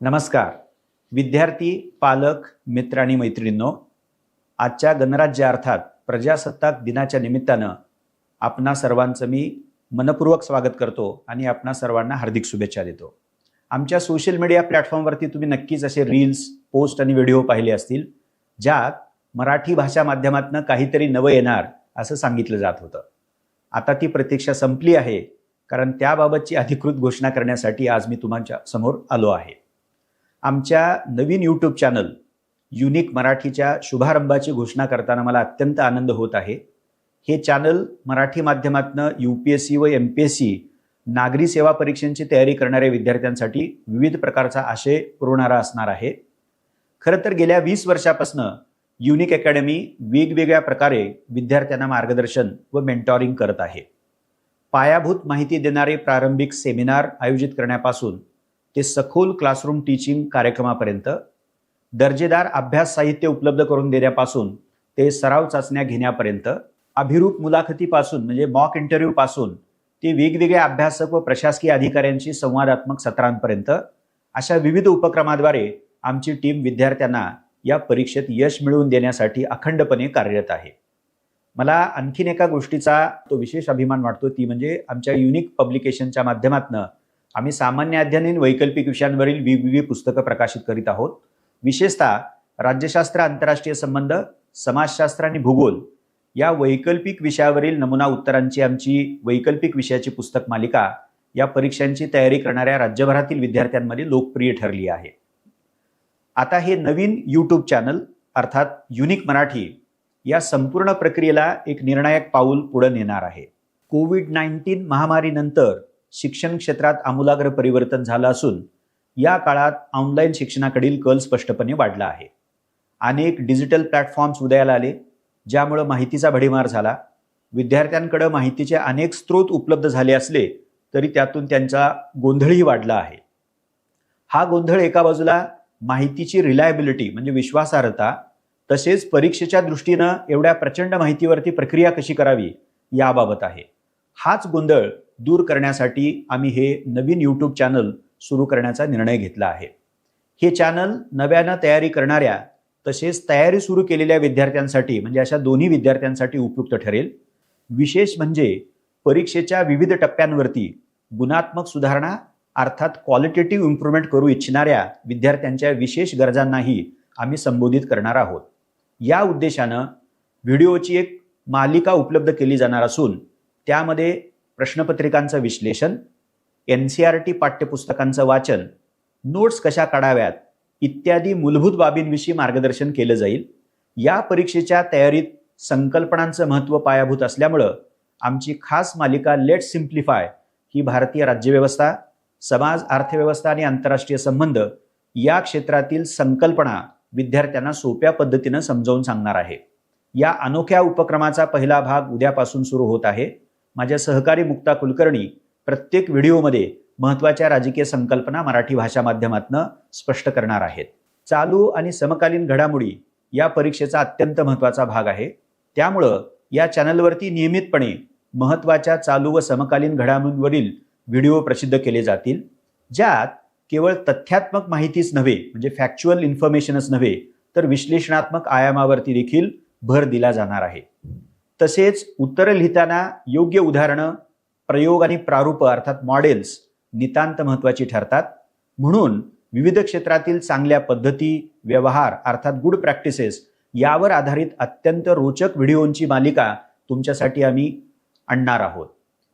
नमस्कार विद्यार्थी, पालक, मित्र आणि मैत्रिणींनो, आजच्या गणराज्य अर्थात प्रजासत्ताक दिनाच्या निमित्तानं आपणा सर्वांचं मी मनपूर्वक स्वागत करतो आणि आपणा सर्वांना हार्दिक शुभेच्छा देतो। आमच्या सोशल मीडिया प्लॅटफॉर्मवरती तुम्ही नक्कीच असे रील्स, पोस्ट आणि व्हिडिओ पाहिले असतील ज्यात मराठी भाषा माध्यमातून काहीतरी नवं येणार असं सांगितलं जात होतं। आता ती प्रतीक्षा संपली आहे, कारण त्याबाबतची अधिकृत घोषणा करण्यासाठी आज मी तुमच्या समोर आलो आहे। आमच्या नवीन यूट्यूब चॅनल युनिक मराठीच्या शुभारंभाची घोषणा करताना मला अत्यंत आनंद होत आहे। हे चॅनल मराठी माध्यमातून UPSC व MPSC नागरी सेवा परीक्षांची तयारी करणाऱ्या विद्यार्थ्यांसाठी विविध प्रकारचा आशय पुरवणारा असणार आहे। खरं तर गेल्या 20 वर्षापासून युनिक अकॅडमी वेगवेगळ्या प्रकारे विद्यार्थ्यांना मार्गदर्शन व मेंटॉरिंग करत आहे। पायाभूत माहिती देणारे प्रारंभिक सेमिनार आयोजित करण्यापासून ते सखोल क्लासरूम टीचिंग कार्यक्रमापर्यंत, दर्जेदार अभ्यास साहित्य उपलब्ध करून देण्यापासून ते सराव चाचण्या घेण्यापर्यंत, अभिरूप मुलाखतीपासून म्हणजे मॉक इंटरव्ह्यू पासून ते वेगवेगळ्या अभ्यासक व प्रशासकीय अधिकाऱ्यांशी संवादात्मक सत्रांपर्यंत अशा विविध उपक्रमाद्वारे आमची टीम विद्यार्थ्यांना या परीक्षेत यश मिळवून देण्यासाठी अखंडपणे कार्यरत आहे। मला आणखीन एका गोष्टीचा तो विशेष अभिमान वाटतो, ती म्हणजे आमच्या युनिक पब्लिकेशनच्या माध्यमातून आम्ही सामान्य अध्ययन आणि वैकल्पिक विषयांवरील वेगवेगळी पुस्तकं प्रकाशित करीत आहोत। विशेषतः राज्यशास्त्र, आंतरराष्ट्रीय संबंध, समाजशास्त्र आणि भूगोल या वैकल्पिक विषयावरील नमुना उत्तरांची आमची वैकल्पिक विषयाची पुस्तक मालिका या परीक्षांची तयारी करणाऱ्या राज्यभरातील विद्यार्थ्यांमध्ये लोकप्रिय ठरली आहे। आता हे नवीन यूट्यूब चॅनल अर्थात युनिक मराठी या संपूर्ण प्रक्रियेला एक निर्णायक पाऊल पुढे नेणार आहे। कोविड-19 महामारीनंतर शिक्षण क्षेत्रात आमूलाग्र परिवर्तन झालं असून या काळात ऑनलाईन शिक्षणाकडील कल स्पष्टपणे वाढला आहे। अनेक डिजिटल प्लॅटफॉर्म्स उदयाला आले, ज्यामुळे माहितीचा भडीमार झाला। विद्यार्थ्यांकडे माहितीचे अनेक स्रोत उपलब्ध झाले असले तरी त्यातून त्यांचा गोंधळही वाढला आहे। हा गोंधळ एका बाजूला माहितीची रिलायबिलिटी म्हणजे विश्वासार्हता, तसेच परीक्षेच्या दृष्टीनं एवढ्या प्रचंड माहितीवरती प्रक्रिया कशी करावी याबाबत आहे। हाच गोंधळ दूर करण्यासाठी आम्ही हे नवीन यूट्यूब चॅनल सुरू करण्याचा निर्णय घेतला आहे। हे चॅनल नव्यानं तयारी करणाऱ्या तसेच तयारी सुरू केलेल्या विद्यार्थ्यांसाठी म्हणजे अशा दोन्ही विद्यार्थ्यांसाठी उपयुक्त ठरेल। विशेष म्हणजे परीक्षेच्या विविध टप्प्यांवरती गुणात्मक सुधारणा अर्थात क्वालिटेटिव्ह इम्प्रूव्हमेंट करू इच्छिणाऱ्या विद्यार्थ्यांच्या विशेष गरजांनाही आम्ही संबोधित करणार आहोत। या उद्देशानं व्हिडिओची एक मालिका उपलब्ध केली जाणार असून त्यामध्ये प्रश्नपत्रिकांचं विश्लेषण, NCERT पाठ्यपुस्तकांचं वाचन, नोट्स कशा काढाव्यात इत्यादी मूलभूत बाबींविषयी मार्गदर्शन केलं जाईल। या परीक्षेच्या तयारीत संकल्पनांचं महत्त्व पायाभूत असल्यामुळं आमची खास मालिका लेट्स सिम्प्लिफाय ही भारतीय राज्यव्यवस्था, समाज, अर्थव्यवस्था आणि आंतरराष्ट्रीय संबंध या क्षेत्रातील संकल्पना विद्यार्थ्यांना सोप्या पद्धतीनं समजावून सांगणार आहे। या अनोख्या उपक्रमाचा पहिला भाग उद्यापासून सुरू होत आहे। माझ्या सहकारी मुक्ता कुलकर्णी प्रत्येक व्हिडिओमध्ये महत्त्वाच्या राजकीय संकल्पना मराठी भाषा माध्यमातून स्पष्ट करणार आहेत। चालू आणि समकालीन घडामोडी या परीक्षेचा अत्यंत महत्त्वाचा भाग आहे। त्यामुळं या चॅनलवरती नियमितपणे महत्त्वाच्या चालू व समकालीन घडामोडींवरील व्हिडिओ प्रसिद्ध केले जातील, ज्यात केवळ तथ्यात्मक माहितीच नव्हे म्हणजे फॅक्च्युअल इन्फॉर्मेशनच नव्हे तर विश्लेषणात्मक आयामावरती देखील भर दिला जाणार आहे। तसेच उत्तरं लिहिताना योग्य उदाहरणं, प्रयोग आणि प्रारूप अर्थात मॉडेल्स नितांत महत्त्वाची ठरतात। म्हणून विविध क्षेत्रातील चांगल्या पद्धती, व्यवहार अर्थात गुड प्रॅक्टिसेस यावर आधारित अत्यंत रोचक व्हिडिओंची मालिका तुमच्यासाठी आम्ही आणणार आहोत।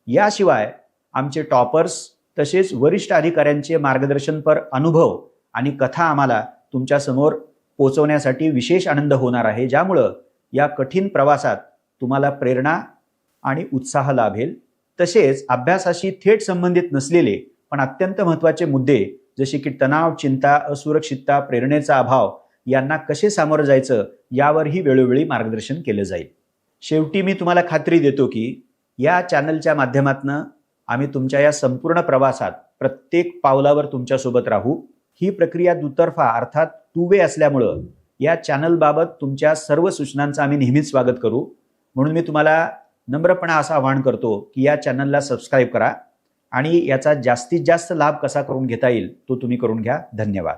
याशिवाय आमचे टॉपर्स तसेच वरिष्ठ अधिकाऱ्यांचे मार्गदर्शनपर अनुभव आणि कथा आम्हाला तुमच्या समोर पोहोचवण्यासाठी विशेष आनंद होणार आहे, ज्यामुळं या कठीण प्रवासात तुम्हाला प्रेरणा आणि उत्साह लाभेल। तसेच अभ्यासाशी थेट संबंधित नसलेले पण अत्यंत महत्त्वाचे मुद्दे जसे की तणाव, चिंता, असुरक्षितता, प्रेरणेचा अभाव यांना कसे सामोरं जायचं यावरही वेळोवेळी मार्गदर्शन केलं जाईल। शेवटी मी तुम्हाला खात्री देतो की या चॅनलच्या माध्यमातून आम्ही तुमच्या या संपूर्ण प्रवासात प्रत्येक पावलावर तुमच्यासोबत राहू। ही प्रक्रिया दुतर्फा अर्थात टू वे असल्यामुळं या चॅनलबाबत तुमच्या सर्व सूचनांचं आम्ही नेहमीच स्वागत करू। म्हणून मी तुम्हाला नम्रपणे असं आवाहन करतो की या चॅनलला सबस्क्राईब करा आणि याचा जास्तीत जास्त लाभ कसा करून घेता येईल तो तुम्ही करून घ्या. धन्यवाद.